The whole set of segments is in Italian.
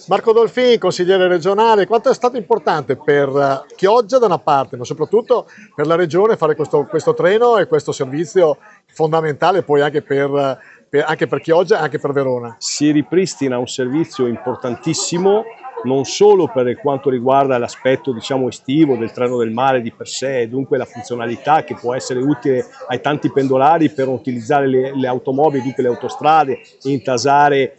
Marco Dolfin, consigliere regionale, quanto è stato importante per Chioggia da una parte, ma soprattutto per la regione fare questo treno e questo servizio fondamentale poi anche per Chioggia e anche per Verona? Si ripristina un servizio importantissimo non solo per quanto riguarda l'aspetto diciamo estivo del treno del mare di per sé e dunque la funzionalità che può essere utile ai tanti pendolari per utilizzare le automobili, dunque le autostrade, intasare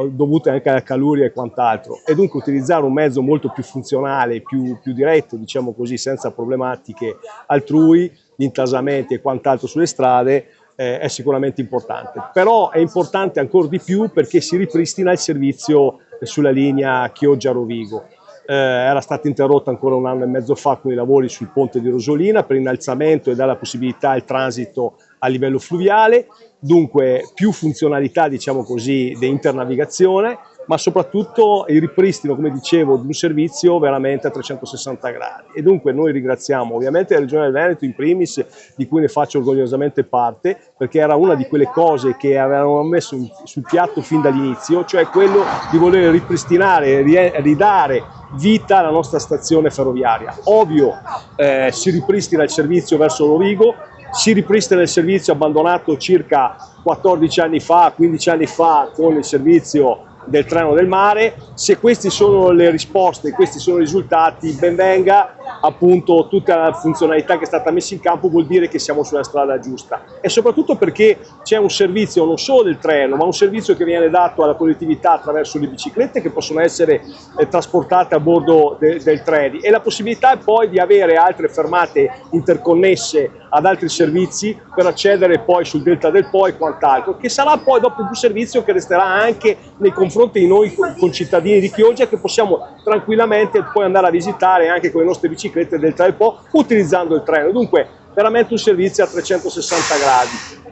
dovute anche alla caluria e quant'altro, e dunque utilizzare un mezzo molto più funzionale, più diretto, diciamo così, senza problematiche altrui, gli intasamenti e quant'altro sulle strade, è sicuramente importante. Però è importante ancora di più perché si ripristina il servizio sulla linea Chioggia-Rovigo. Era stata interrotta ancora un anno e mezzo fa con i lavori sul ponte di Rosolina per innalzamento e dare la possibilità al transito a livello fluviale, dunque più funzionalità diciamo così di internavigazione, ma soprattutto il ripristino, come dicevo, di un servizio veramente a 360 gradi. E dunque noi ringraziamo ovviamente la Regione del Veneto in primis, di cui ne faccio orgogliosamente parte, perché era una di quelle cose che avevamo messo sul piatto fin dall'inizio, cioè quello di voler ripristinare e ridare vita alla nostra stazione ferroviaria. Ovvio, si ripristina il servizio verso Rovigo, si ripristina il servizio abbandonato circa 14 anni fa, 15 anni fa con il servizio del treno del mare. Se queste sono le risposte, questi sono i risultati, ben venga, appunto tutta la funzionalità che è stata messa in campo vuol dire che siamo sulla strada giusta, e soprattutto perché c'è un servizio non solo del treno, ma un servizio che viene dato alla collettività attraverso le biciclette che possono essere trasportate a bordo del treni, e la possibilità poi di avere altre fermate interconnesse ad altri servizi per accedere poi sul Delta del Po e quant'altro, che sarà poi dopo un servizio che resterà anche nei confronti di noi concittadini di Chioggia, che possiamo tranquillamente poi andare a visitare anche con le nostre biciclette del Delta del Po utilizzando il treno. Dunque veramente un servizio a 360 gradi.